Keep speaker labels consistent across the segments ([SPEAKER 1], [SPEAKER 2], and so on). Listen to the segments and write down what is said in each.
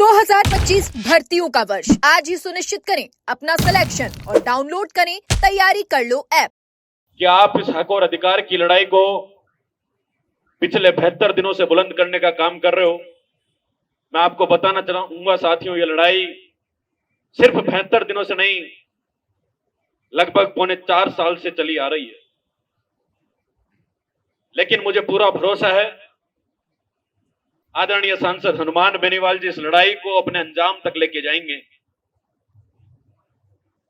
[SPEAKER 1] 2025 भर्तियों का वर्ष आज ही सुनिश्चित करें अपना सिलेक्शन और डाउनलोड करें तैयारी कर लो ऐप।
[SPEAKER 2] क्या आप इस हक और अधिकार की लड़ाई को पिछले 72 दिनों से बुलंद करने का काम कर रहे हो? मैं आपको बताना चाहूंगा साथियों, ये लड़ाई सिर्फ 72 दिनों से नहीं, लगभग पौने 4 साल से चली आ रही है। लेकिन मुझे पूरा भरोसा है आदरणीय सांसद हनुमान बेनीवाल जी इस लड़ाई को अपने अंजाम तक लेके जाएंगे।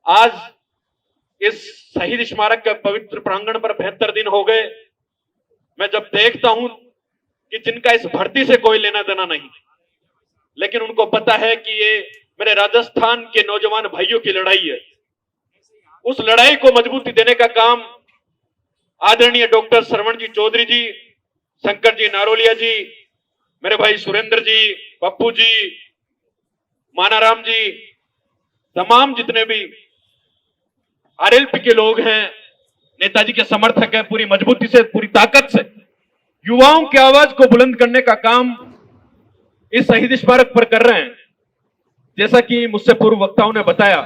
[SPEAKER 2] आज इस शहीद स्मारक के पवित्र प्रांगण पर 72 दिन हो गए। मैं जब देखता हूं कि जिनका इस भर्ती से कोई लेना देना नहीं, लेकिन उनको पता है कि ये मेरे राजस्थान के नौजवान भाइयों की लड़ाई है, उस लड़ाई को मजबूती देने का काम आदरणीय डॉक्टर श्रवण जी चौधरी जी, शंकर जी नारोलिया जी, मेरे भाई सुरेंद्र जी, पप्पू जी, मानाराम जी, तमाम जितने भी आरएलपी के लोग हैं, नेताजी के समर्थक हैं, पूरी मजबूती से, पूरी ताकत से युवाओं की आवाज को बुलंद करने का काम इस शहीद स्मारक पर कर रहे हैं। जैसा कि मुझसे पूर्व वक्ताओं ने बताया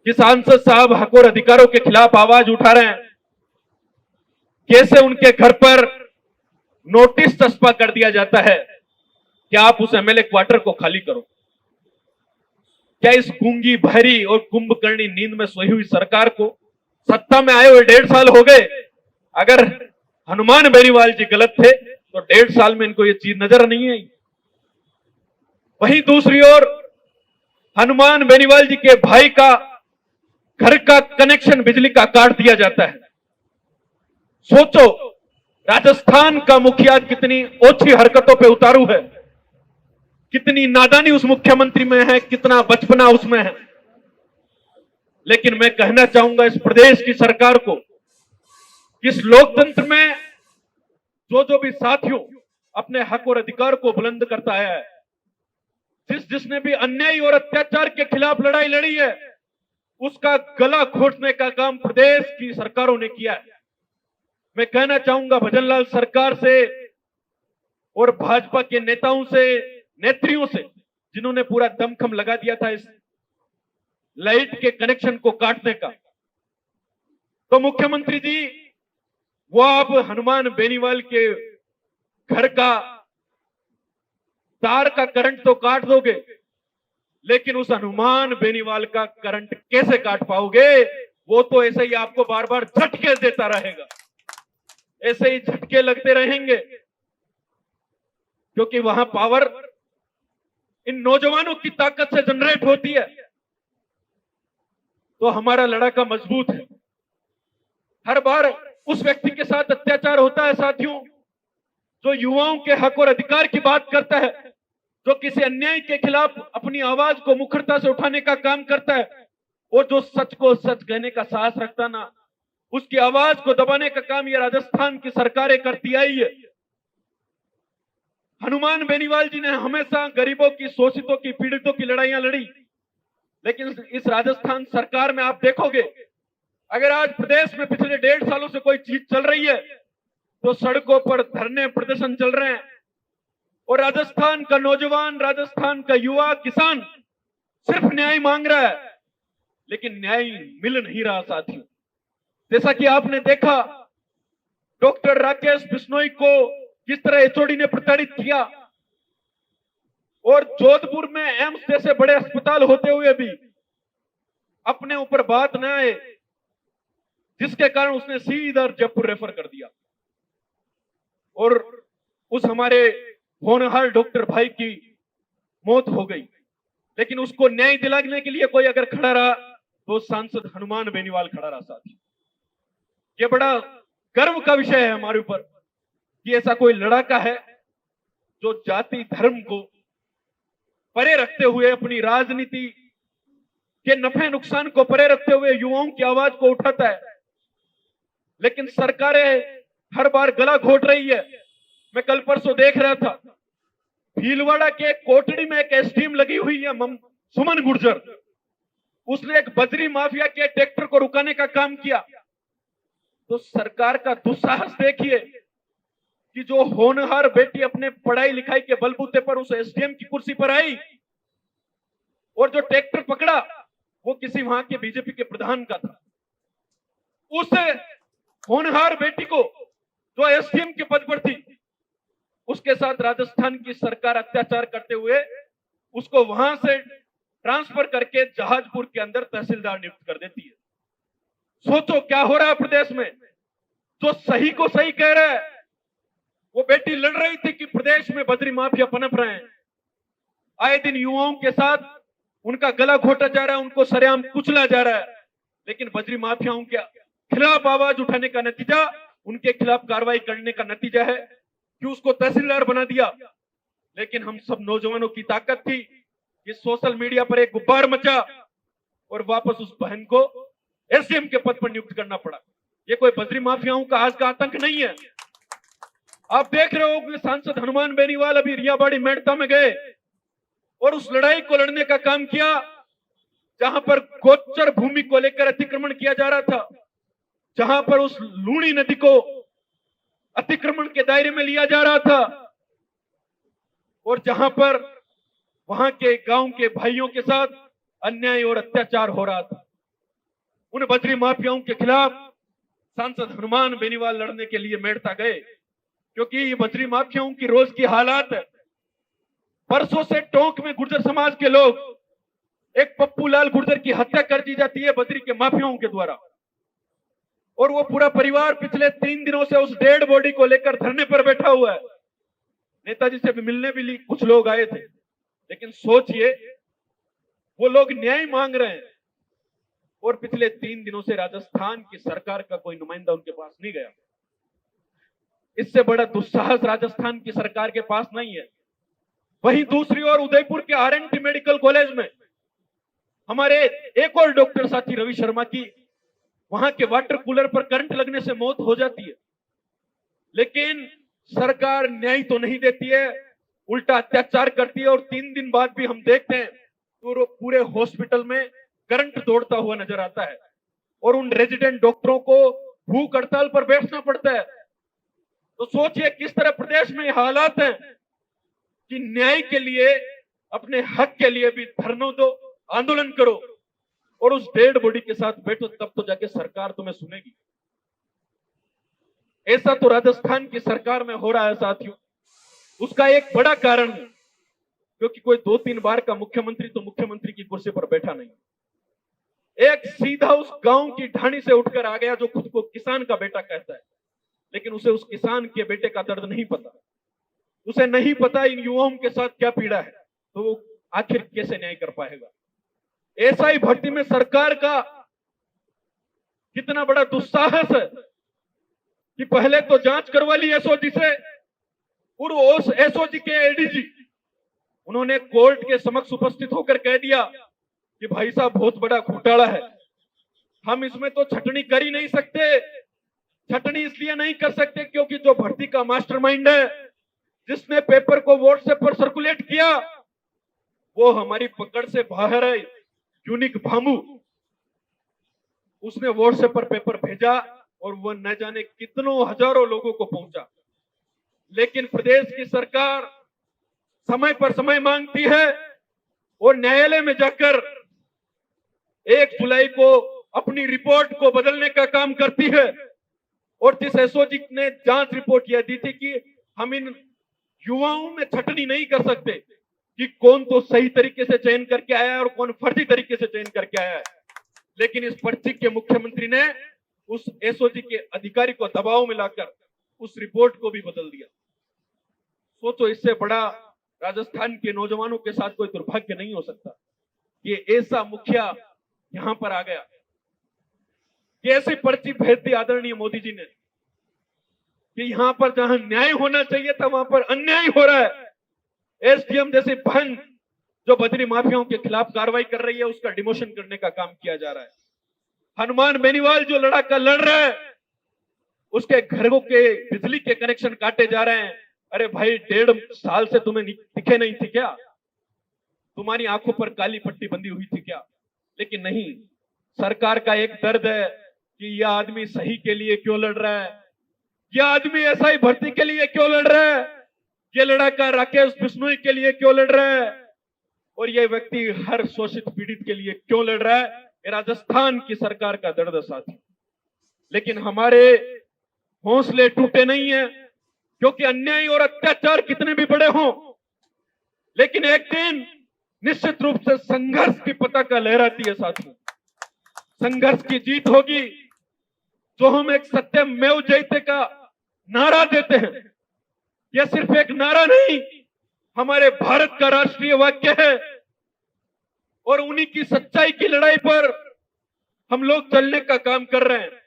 [SPEAKER 2] कि सांसद साहब हक और अधिकारों के खिलाफ आवाज उठा रहे हैं, कैसे उनके घर पर नोटिस चस्पा कर दिया जाता है कि आप उस एमएलए क्वार्टर को खाली करो। क्या इस गूंगी बहरी और कुंभकर्णी नींद में सोई हुई सरकार को सत्ता में आए हुए 1.5 साल हो गए? अगर हनुमान बेनीवाल जी गलत थे तो 1.5 साल में इनको ये चीज नजर नहीं आई। वहीं दूसरी ओर हनुमान बेनीवाल जी के भाई का घर का कनेक्शन बिजली का काट दिया जाता है। सोचो, राजस्थान का मुखिया कितनी ओछी हरकतों पे उतारू है, कितनी नादानी उस मुख्यमंत्री में है, कितना बचपना उसमें है। लेकिन मैं कहना चाहूंगा इस प्रदेश की सरकार को, इस लोकतंत्र में जो भी साथियों अपने हक और अधिकार को बुलंद करता है, जिसने भी अन्याय और अत्याचार के खिलाफ लड़ाई लड़ी है, उसका गला घोटने का काम प्रदेश की सरकारों ने किया है। मैं कहना चाहूंगा भजनलाल सरकार से और भाजपा के नेताओं से, नेत्रियों से, जिन्होंने पूरा दमखम लगा दिया था इस लाइट के कनेक्शन को काटने का, तो मुख्यमंत्री जी वो आप हनुमान बेनीवाल के घर का तार का करंट तो काट दोगे, लेकिन उस हनुमान बेनीवाल का करंट कैसे काट पाओगे? वो तो ऐसे ही आपको बार बार झटके देता रहेगा, ऐसे ही झटके लगते रहेंगे, क्योंकि वहां पावर इन नौजवानों की ताकत से जनरेट होती है। तो हमारा लड़ाका मजबूत है। हर बार उस व्यक्ति के साथ अत्याचार होता है साथियों, जो युवाओं के हक और अधिकार की बात करता है, जो किसी अन्याय के खिलाफ अपनी आवाज को मुखरता से उठाने का काम करता है, और जो सच को सच कहने का साहस रखता ना, उसकी आवाज को दबाने का काम ये राजस्थान की सरकारें करती आई है। हनुमान बेनीवाल जी ने हमेशा गरीबों की, शोषितों की, पीड़ितों की लड़ाइयां लड़ी, लेकिन इस राजस्थान सरकार में आप देखोगे, अगर आज प्रदेश में पिछले 1.5 सालों से कोई चीज चल रही है तो सड़कों पर धरने प्रदर्शन चल रहे हैं, और राजस्थान का नौजवान, राजस्थान का युवा, किसान सिर्फ न्याय मांग रहा है, लेकिन न्याय मिल नहीं रहा साथियों। जैसा कि आपने देखा डॉक्टर राकेश बिश्नोई को किस तरह एचओडी ने प्रताड़ित किया, और जोधपुर में एम्स जैसे बड़े अस्पताल होते हुए भी अपने ऊपर बात न आए, जिसके कारण उसने सीधा जयपुर रेफर कर दिया, और उस हमारे होनहार डॉक्टर भाई की मौत हो गई। लेकिन उसको न्याय दिलाने के लिए कोई अगर खड़ा रहा तो सांसद हनुमान बेनीवाल खड़ा रहा साथी। ये बड़ा गर्व का विषय है हमारे ऊपर कि ऐसा कोई लड़ाका है जो जाति धर्म को परे रखते हुए, अपनी राजनीति के नफे नुकसान को परे रखते हुए युवाओं की आवाज को उठाता है। लेकिन सरकारें हर बार गला घोट रही है। मैं कल परसों देख रहा था, भीलवाड़ा के कोटड़ी में एक एसडीएम लगी हुई है सुमन गुर्जर, उसने एक बजरी माफिया के ट्रैक्टर को रुकाने का काम किया। तो सरकार का दुस्साहस देखिए कि जो होनहार बेटी अपने पढ़ाई लिखाई के बलबूते पर उस एसडीएम की कुर्सी पर आई और जो ट्रैक्टर पकड़ा वो किसी वहां के बीजेपी के प्रधान का था। उस होनहार बेटी को जो एसडीएम के पद पर थी, उसके साथ राजस्थान की सरकार अत्याचार करते हुए उसको वहां से ट्रांसफर करके जहाजपुर के अंदर तहसीलदार नियुक्त कर देती है। सोचो क्या हो रहा है प्रदेश में। जो सही को सही कह रहा है, वो बेटी लड़ रही थी कि प्रदेश में बजरी माफिया पनप रहे हैं, आए दिन युवाओं के साथ उनका गला घोटा जा रहा है, उनको सरेआम कुचला जा रहा है। लेकिन बजरी माफियाओं के खिलाफ आवाज उठाने का नतीजा, उनके खिलाफ कार्रवाई करने का नतीजा है कि उसको तहसीलदार बना दिया। लेकिन हम सब नौजवानों की ताकत थी कि सोशल मीडिया पर एक गुब्बार मचा और वापस उस बहन को एसडीएम के पद पर नियुक्त करना पड़ा। ये कोई बजरी माफियाओं का आज का आतंक नहीं है। आप देख रहे हो कि सांसद हनुमान बेनीवाल अभी रियाबाड़ी मेड़ता में गए और उस लड़ाई को लड़ने का काम किया जहां पर गोचर भूमि को लेकर अतिक्रमण किया जा रहा था, जहां पर उस लूणी नदी को अतिक्रमण के दायरे में लिया जा रहा था और जहां पर वहां के गांव के भाइयों के साथ अन्याय और अत्याचार हो रहा था। उन बजरी माफियाओं के खिलाफ सांसद हनुमान बेनीवाल लड़ने के लिए मेड़ता गए, क्योंकि ये बजरी माफियाओं की रोज की हालात है। परसों से टोंक में गुर्जर समाज के लोग, एक पप्पू लाल गुर्जर की हत्या कर दी जाती है बजरी के माफियाओं के द्वारा, और वो पूरा परिवार पिछले 3 दिनों से उस डेड बॉडी को लेकर धरने पर बैठा हुआ है। नेताजी से भी मिलने भी कुछ लोग आए थे, लेकिन सोचिए वो लोग न्याय मांग रहे हैं और पिछले 3 दिनों से राजस्थान की सरकार का कोई नुमाइंदा उनके पास नहीं गया। इससे बड़ा दुस्साहस राजस्थान की सरकार के पास नहीं है। वहीं दूसरी ओर उदयपुर के आरएनटी मेडिकल कॉलेज में हमारे एक और डॉक्टर साथी रवि शर्मा की वहां के वाटर कूलर पर करंट लगने से मौत हो जाती है, लेकिन सरकार न्याय तो नहीं देती है, उल्टा अत्याचार करती है। और 3 दिन बाद भी हम देखते हैं तो पूरे हॉस्पिटल में करंट दौड़ता हुआ नजर आता है और उन रेजिडेंट डॉक्टरों को भूख हड़ताल पर बैठना पड़ता है। तो सोचिए किस तरह प्रदेश में हालात हैं कि न्याय के लिए, अपने हक के लिए भी धरना दो, आंदोलन करो और उस डेड बॉडी के साथ बैठो, तब तो जाके सरकार तुम्हें सुनेगी। ऐसा तो राजस्थान की सरकार में हो रहा है साथियों। उसका एक बड़ा कारण है क्योंकि कोई 2-3 बार का मुख्यमंत्री तो मुख्यमंत्री की कुर्सी पर बैठा नहीं, एक सीधा उस गांव की ढाणी से उठकर आ गया जो खुद को किसान का बेटा कहता है, लेकिन उसे उस किसान के बेटे का दर्द नहीं पता। उसे नहीं पता इन युवाओं के साथ क्या पीड़ा है, तो वो आखिर कैसे न्याय कर पाएगा। ऐसा ही भर्ती में सरकार का कितना बड़ा दुस्साहस है कि पहले तो जांच करवा ली एसओजी से, और उस एसओजी के एडीजी उन्होंने कोर्ट के समक्ष उपस्थित होकर कह दिया कि भाई साहब बहुत बड़ा घोटाला है, हम इसमें तो छटनी कर ही नहीं सकते। छटनी इसलिए नहीं कर सकते क्योंकि जो भर्ती का मास्टरमाइंड है, जिसने पेपर को व्हाट्सएप पर सर्कुलेट किया, वो हमारी पकड़ से बाहर है। यूनिक भामू, उसने व्हाट्सएप पर पेपर भेजा और वो न जाने कितनों हजारों लोगों को पहुंचा। लेकिन प्रदेश की सरकार समय पर समय मांगती है और न्यायालय में जाकर 1 जुलाई को अपनी रिपोर्ट को बदलने का काम करती है। और जिस एसओजी ने जांच रिपोर्ट यह दी थी कि हम इन युवाओं में छटनी नहीं कर सकते कि कौन तो सही तरीके से चयन करके आया है और कौन फर्जी तरीके से चयन करके आया है, लेकिन इस पर्ची के मुख्यमंत्री ने उस एसओजी के अधिकारी को दबाव में लाकर उस रिपोर्ट को भी बदल दिया। सोचो इससे बड़ा राजस्थान के नौजवानों के साथ कोई दुर्भाग्य नहीं हो सकता। ये ऐसा मुखिया यहां पर आ गया, कैसी पर्ची भेज दी आदरणीय मोदी जी ने कि यहां पर जहां न्याय होना चाहिए था वहां पर अन्याय हो रहा है। एसडीएम जैसी बहन जो बजरी माफियाओं के खिलाफ कार्रवाई कर रही है, उसका डिमोशन करने का काम किया जा रहा है। हनुमान बेनीवाल जो लड़ाका लड़ रहा है, उसके घरों के बिजली के कनेक्शन काटे जा रहे हैं। अरे भाई, 1.5 साल से तुम्हें दिखे नहीं थी क्या? तुम्हारी आंखों पर काली पट्टी बंधी हुई थी क्या? लेकिन नहीं, सरकार का एक दर्द है कि यह आदमी सही के लिए क्यों लड़ रहा है, ये आदमी एसआई भर्ती के लिए क्यों लड़ रहा है, ये लड़ाका राकेश बिश्नोई के लिए क्यों लड़ रहा है, और ये व्यक्ति हर शोषित पीड़ित के लिए क्यों लड़ रहा है। ये राजस्थान की सरकार का दर्द साथी। लेकिन हमारे हौसले टूटे नहीं है, क्योंकि अन्याय और अत्याचार कितने भी बड़े हों, लेकिन एक दिन निश्चित रूप से संघर्ष की पताका लहराती है साथियों। संघर्ष की जीत होगी। जो हम एक सत्यमेव जयते का नारा देते हैं, यह सिर्फ एक नारा नहीं, हमारे भारत का राष्ट्रीय वाक्य है, और उन्हीं की सच्चाई की लड़ाई पर हम लोग चलने का काम कर रहे हैं।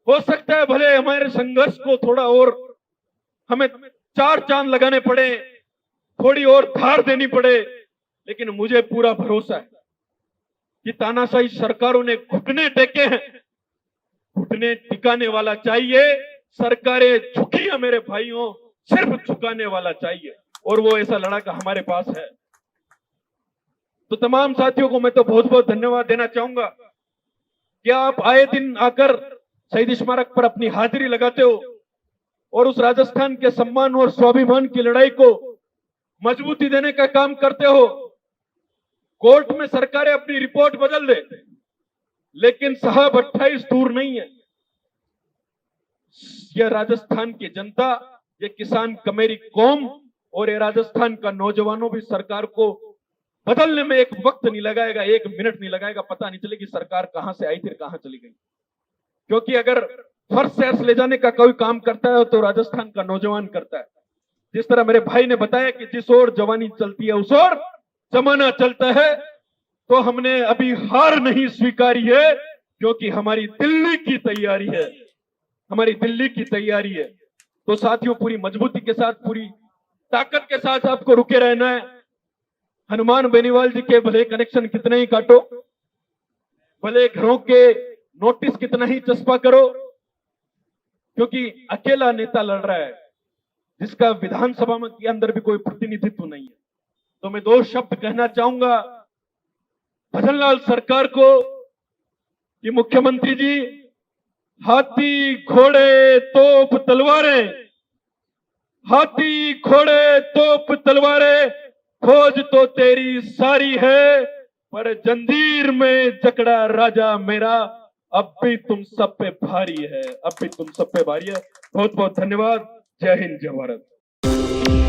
[SPEAKER 2] हो सकता है भले हमारे संघर्ष को थोड़ा और हमें चार चांद लगाने पड़े, थोड़ी और धार देनी पड़े, लेकिन मुझे पूरा भरोसा है कि तानाशाही सरकारों ने घुटने टेके हैं, घुटने टिकाने वाला चाहिए। सरकारें झुकी है मेरे भाइयों, सिर्फ झुकाने वाला चाहिए, और वो ऐसा लड़ाका हमारे पास है। तो तमाम साथियों को मैं तो बहुत बहुत धन्यवाद देना चाहूंगा कि आप आए दिन आकर शहीद स्मारक पर अपनी हाजिरी लगाते हो और उस राजस्थान के सम्मान और स्वाभिमान की लड़ाई को मजबूती देने का काम करते हो। कोर्ट में सरकारें अपनी रिपोर्ट बदल दे, लेकिन साहब 28 दूर नहीं है। यह राजस्थान की जनता, ये किसान कमेरी कौम और ये राजस्थान का नौजवानों भी सरकार को बदलने में एक वक्त नहीं लगाएगा, एक मिनट नहीं लगाएगा। पता नहीं चलेगी सरकार कहां से आई थी, कहां चली गई। क्योंकि अगर फर्श से ले जाने का कोई काम करता है तो राजस्थान का नौजवान करता है। जिस तरह मेरे भाई ने बताया कि जिस ओर जवानी चलती है उस ओर जमाना चलता है, तो हमने अभी हार नहीं स्वीकारी है, क्योंकि हमारी दिल्ली की तैयारी है, हमारी दिल्ली की तैयारी है। तो साथियों, पूरी मजबूती के साथ, पूरी ताकत के साथ आपको रुके रहना है। हनुमान बेनीवाल जी के भले कनेक्शन कितने ही काटो, भले घरों के नोटिस कितना ही चस्पा करो, क्योंकि अकेला नेता लड़ रहा है जिसका विधानसभा में के अंदर भी कोई प्रतिनिधित्व नहीं है। तो मैं दो शब्द कहना चाहूंगा भजनलाल सरकार को कि मुख्यमंत्री जी, हाथी घोड़े तोप तलवारें, हाथी घोड़े तोप तलवारें, फौज तो तेरी सारी है, पर जंजीर में जकड़ा राजा मेरा अब भी तुम सब पे भारी है, अब भी तुम सब पे भारी है। बहुत बहुत धन्यवाद। जय हिंद, जय भारत।